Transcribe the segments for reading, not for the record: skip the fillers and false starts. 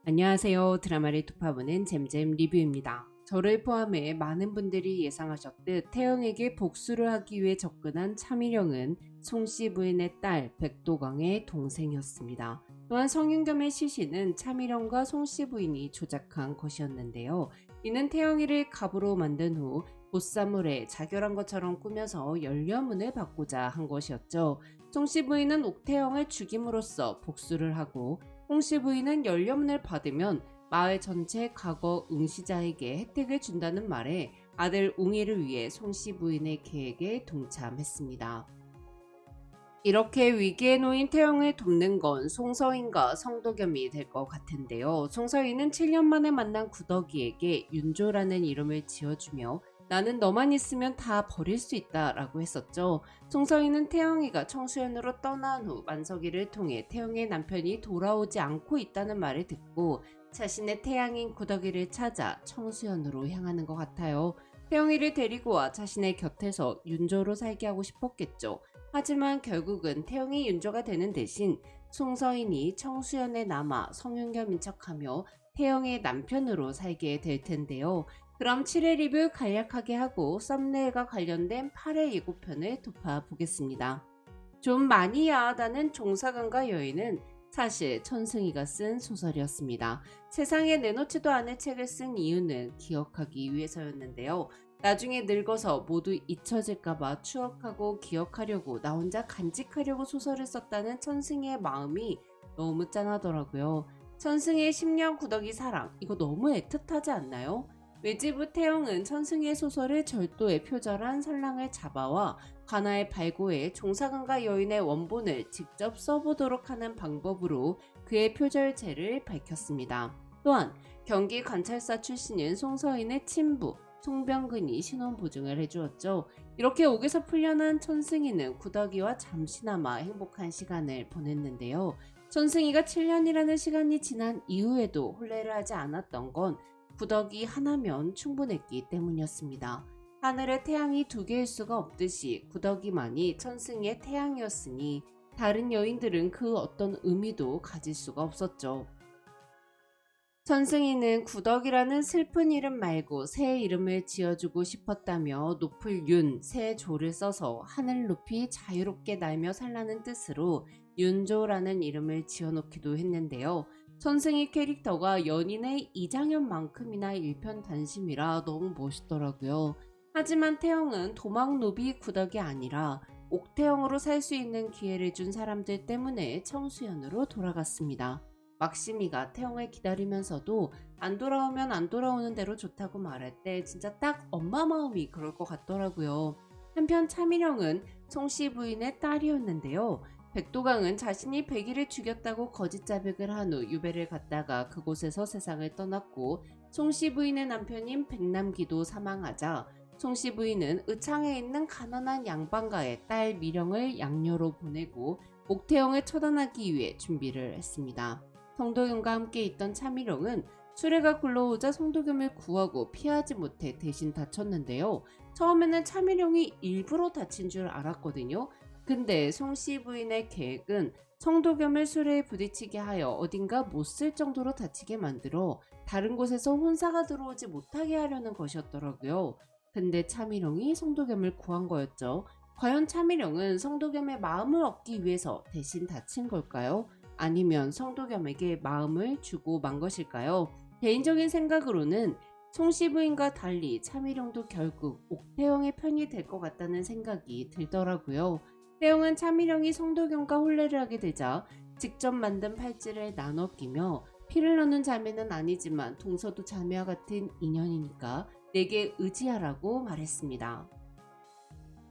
안녕하세요. 드라마를 톱파보는 잼잼 리뷰입니다. 저를 포함해 많은 분들이 예상하셨듯 태영에게 복수를 하기 위해 접근한 차미령은 송씨 부인의 딸 백도광의 동생이었습니다. 또한 성윤겸의 시신은 차미령과 송씨 부인이 조작한 것이었는데요. 이는 태영이를 갑으로 만든 후 보쌈물에 자결한 것처럼 꾸며서 연료문을 받고자 한 것이었죠. 송씨 부인은 옥태영을 죽임으로써 복수를 하고 홍씨 부인은 연료문을 받으면 마을 전체 과거 응시자에게 혜택을 준다는 말에 아들 웅이를 위해 송씨 부인의 계획에 동참했습니다. 이렇게 위기에 놓인 태영을 돕는 건 송서인과 성도겸이 될 것 같은데요. 송서인은 7년 만에 만난 구덕이에게 윤조라는 이름을 지어주며 나는 너만 있으면 다 버릴 수 있다 라고 했었죠. 송서인은 태영이가 청수연으로 떠난 후 만석이를 통해 태영의 남편이 돌아오지 않고 있다는 말을 듣고 자신의 태양인 구덕이를 찾아 청수연으로 향하는 것 같아요. 태영이를 데리고 와 자신의 곁에서 윤조로 살게 하고 싶었겠죠. 하지만 결국은 태영이 윤조가 되는 대신 송서인이 청수연에 남아 성윤겸인 척하며 태영의 남편으로 살게 될 텐데요. 그럼 7회 리뷰 간략하게 하고 썸네일과 관련된 8회 예고편을 돋아보겠습니다. 좀 많이 야하다는 종사관과 여인은 사실 천승희가 쓴 소설이었습니다. 세상에 내놓지도 않을 책을 쓴 이유는 기억하기 위해서였는데요. 나중에 늙어서 모두 잊혀질까봐 추억하고 기억하려고 나 혼자 간직하려고 소설을 썼다는 천승희의 마음이 너무 짠하더라고요. 천승희의 10년 구더기 사랑, 이거 너무 애틋하지 않나요? 외지부 태영은 천승희의 소설을 절도에 표절한 설랑을 잡아와 관아에 발고해 종사관과 여인의 원본을 직접 써보도록 하는 방법으로 그의 표절죄를 밝혔습니다. 또한 경기 관찰사 출신인 송서인의 친부 송병근이 신원 보증을 해주었죠. 이렇게 옥에서 풀려난 천승희는 구덕이와 잠시나마 행복한 시간을 보냈는데요. 천승희가 7년이라는 시간이 지난 이후에도 혼례를 하지 않았던 건 구덕이 하나면 충분했기 때문이었습니다. 하늘에 태양이 두 개일 수가 없듯이 구덕이만이 천승의 태양이었으니 다른 여인들은 그 어떤 의미도 가질 수가 없었죠. 천승희는 구덕이라는 슬픈 이름 말고 새 이름을 지어주고 싶었다며 높을 윤, 새 조를 써서 하늘 높이 자유롭게 날며 살라는 뜻으로 윤조라는 이름을 지어놓기도 했는데요. 천승희 캐릭터가 연인의 이장현만큼이나 일편단심이라 너무 멋있더라고요. 하지만 태영은 도망노비 구덕이 아니라 옥태영으로 살 수 있는 기회를 준 사람들 때문에 청수연으로 돌아갔습니다. 막심이가 태영을 기다리면서도 안 돌아오면 안 돌아오는 대로 좋다고 말할 때 진짜 딱 엄마 마음이 그럴 것 같더라고요. 한편 차미령은 송씨 부인의 딸이었는데요. 백도강은 자신이 백이를 죽였다고 거짓 자백을 한 후 유배를 갔다가 그곳에서 세상을 떠났고 송씨 부인의 남편인 백남기도 사망하자 송씨 부인은 의창에 있는 가난한 양반가의 딸 미령을 양녀로 보내고 옥태영을 처단하기 위해 준비를 했습니다. 성도겸과 함께 있던 차미령은 수레가 굴러오자 성도겸을 구하고 피하지 못해 대신 다쳤는데요. 처음에는 차미령이 일부러 다친 줄 알았거든요. 근데 송씨 부인의 계획은 성도겸을 수레에 부딪히게 하여 어딘가 못 쓸 정도로 다치게 만들어 다른 곳에서 혼사가 들어오지 못하게 하려는 것이었더라고요. 근데 차미령이 성도겸을 구한 거였죠. 과연 차미령은 성도겸의 마음을 얻기 위해서 대신 다친 걸까요? 아니면 성도겸에게 마음을 주고 만 것일까요? 개인적인 생각으로는 송씨 부인과 달리 차미령도 결국 옥태영의 편이 될 것 같다는 생각이 들더라고요. 태영은 차미령이 성도겸과 혼례를 하게 되자 직접 만든 팔찌를 나눠 끼며 피를 나눈 자매는 아니지만 동서도 자매와 같은 인연이니까 내게 의지하라고 말했습니다.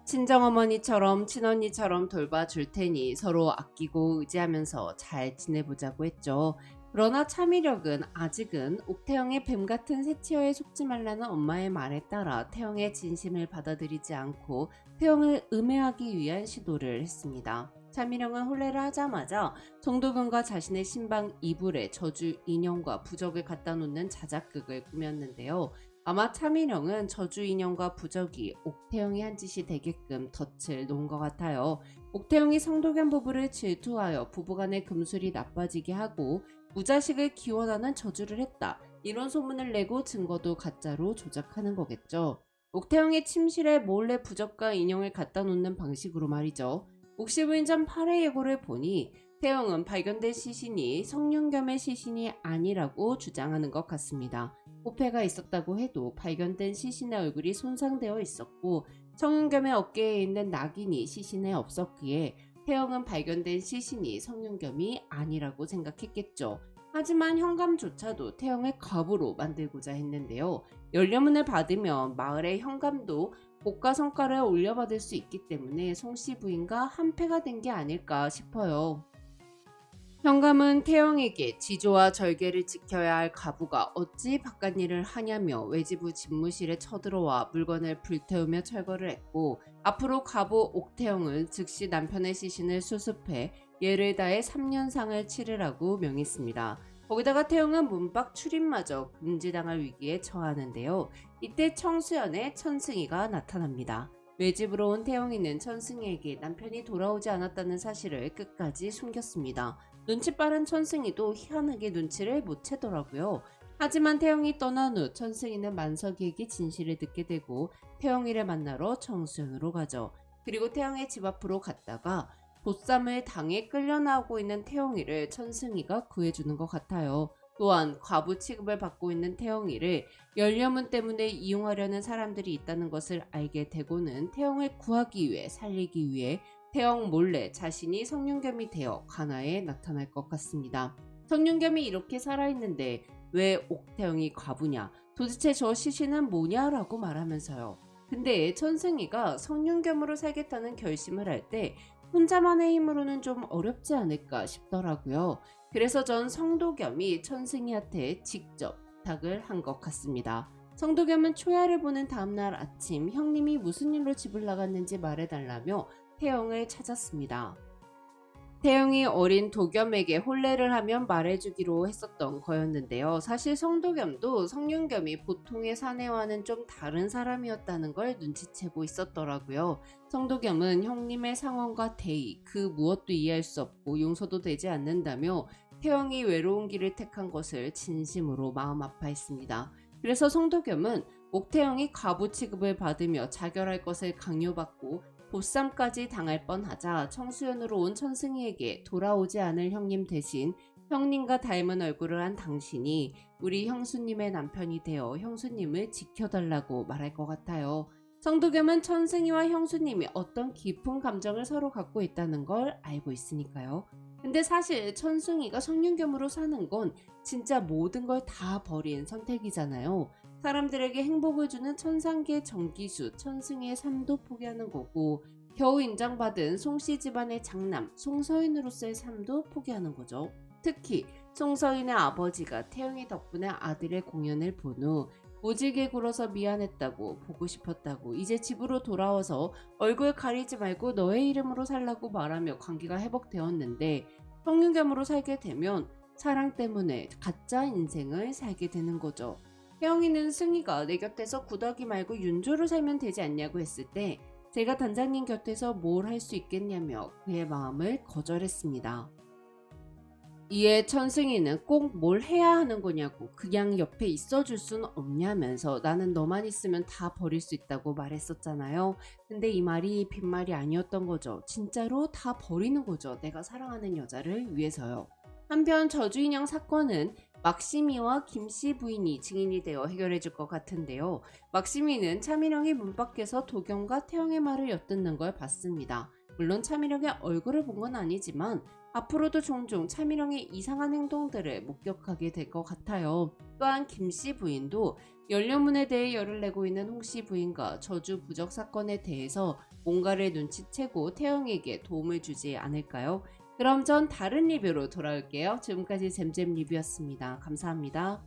친정어머니처럼 친언니처럼 돌봐줄 테니 서로 아끼고 의지하면서 잘 지내보자고 했죠. 그러나 차미력은 아직은 옥태영의 뱀같은 새치어에 속지 말라는 엄마의 말에 따라 태영의 진심을 받아들이지 않고 태영을 음해하기 위한 시도를 했습니다. 차미령은 혼례를 하자마자 정도균과 자신의 신방 이불에 저주 인형과 부적을 갖다 놓는 자작극을 꾸몄는데요. 아마 차미령은 저주 인형과 부적이 옥태영이 한 짓이 되게끔 덫을 놓은 것 같아요. 옥태영이 성도겸 부부를 질투하여 부부간의 금술이 나빠지게 하고 무자식을 기원하는 저주를 했다. 이런 소문을 내고 증거도 가짜로 조작하는 거겠죠. 옥태영의 침실에 몰래 부적과 인형을 갖다 놓는 방식으로 말이죠. 옥시 부인 전 8회 예고를 보니 태영은 발견된 시신이 성윤겸의 시신이 아니라고 주장하는 것 같습니다. 호패가 있었다고 해도 발견된 시신의 얼굴이 손상되어 있었고 성윤겸의 어깨에 있는 낙인이 시신에 없었기에 태영은 발견된 시신이 성윤겸이 아니라고 생각했겠죠. 하지만 현감조차도 태영을 과부로 만들고자 했는데요. 연료문을 받으면 마을의 현감도 고가 성과를 올려받을 수 있기 때문에 송씨 부인과 한패가 된 게 아닐까 싶어요. 현감은 태영에게 지조와 절개를 지켜야 할 가부가 어찌 바깥일을 하냐며 외지부 집무실에 쳐들어와 물건을 불태우며 철거를 했고, 앞으로 가부 옥태영은 즉시 남편의 시신을 수습해 예를 다해 3년상을 치르라고 명했습니다. 거기다가 태영은 문밖 출입마저 금지당할 위기에 처하는데요. 이때 청수연의 천승이가 나타납니다. 외집으로 온 태영이는 천승이에게 남편이 돌아오지 않았다는 사실을 끝까지 숨겼습니다. 눈치 빠른 천승이도 희한하게 눈치를 못 채더라고요. 하지만 태영이 떠난 후 천승이는 만석이에게 진실을 듣게 되고 태영이를 만나러 청수연으로 가죠. 그리고 태영의 집 앞으로 갔다가 보쌈을 당해 끌려나오고 있는 태영이를 천승이가 구해주는 것 같아요. 또한 과부 취급을 받고 있는 태영이를 연료문 때문에 이용하려는 사람들이 있다는 것을 알게 되고는 태영을 구하기 위해 살리기 위해 태영 몰래 자신이 성윤겸이 되어 관아에 나타날 것 같습니다. 성윤겸이 이렇게 살아있는데 왜 옥태영이 과부냐? 도대체 저 시신은 뭐냐? 라고 말하면서요. 근데 천승이가 성윤겸으로 살겠다는 결심을 할 때 혼자만의 힘으로는 좀 어렵지 않을까 싶더라고요. 그래서 전 성도겸이 천승이한테 직접 부탁을 한 것 같습니다. 성도겸은 초야를 보는 다음날 아침 형님이 무슨 일로 집을 나갔는지 말해달라며 태영을 찾았습니다. 태영이 어린 도겸에게 혼례를 하면 말해주기로 했었던 거였는데요. 사실 성도겸도 성윤겸이 보통의 사내와는 좀 다른 사람이었다는 걸 눈치채고 있었더라고요. 성도겸은 형님의 상황과 대의 그 무엇도 이해할 수 없고 용서도 되지 않는다며 태영이 외로운 길을 택한 것을 진심으로 마음 아파했습니다. 그래서 성도겸은 옥태영이 과부 취급을 받으며 자결할 것을 강요받고 보쌈까지 당할 뻔하자 청수연으로 온 천승이에게 돌아오지 않을 형님 대신 형님과 닮은 얼굴을 한 당신이 우리 형수님의 남편이 되어 형수님을 지켜달라고 말할 것 같아요. 성도겸은 천승이와 형수님이 어떤 깊은 감정을 서로 갖고 있다는 걸 알고 있으니까요. 근데 사실 천승이가 성윤겸으로 사는 건 진짜 모든 걸 다 버린 선택이잖아요. 사람들에게 행복을 주는 천상계 정기수 천승의 삶도 포기하는 거고 겨우 인정받은 송씨 집안의 장남 송서인으로서의 삶도 포기하는 거죠. 특히 송서인의 아버지가 태영이 덕분에 아들의 공연을 본 후 오지게 굴어서 미안했다고 보고 싶었다고 이제 집으로 돌아와서 얼굴 가리지 말고 너의 이름으로 살라고 말하며 관계가 회복되었는데 성윤겸으로 살게 되면 사랑 때문에 가짜 인생을 살게 되는 거죠. 태영이는 승희가 내 곁에서 구더기 말고 윤조로 살면 되지 않냐고 했을 때 제가 단장님 곁에서 뭘 할 수 있겠냐며 그의 마음을 거절했습니다. 이에 천승이는 꼭 뭘 해야 하는 거냐고 그냥 옆에 있어줄 순 없냐면서 나는 너만 있으면 다 버릴 수 있다고 말했었잖아요. 근데 이 말이 빈말이 아니었던 거죠. 진짜로 다 버리는 거죠. 내가 사랑하는 여자를 위해서요. 한편 저주인형 사건은 막시미와 김씨 부인이 증인이 되어 해결해 줄 것 같은데요. 막시미는 차미령이 문 밖에서 도겸과 태영의 말을 엿듣는 걸 봤습니다. 물론 차미령의 얼굴을 본 건 아니지만 앞으로도 종종 차미령의 이상한 행동들을 목격하게 될 것 같아요. 또한 김씨 부인도 연료문에 대해 열을 내고 있는 홍씨 부인과 저주 부적 사건에 대해서 뭔가를 눈치채고 태영에게 도움을 주지 않을까요? 그럼 전 다른 리뷰로 돌아올게요. 지금까지 잼잼 리뷰였습니다. 감사합니다.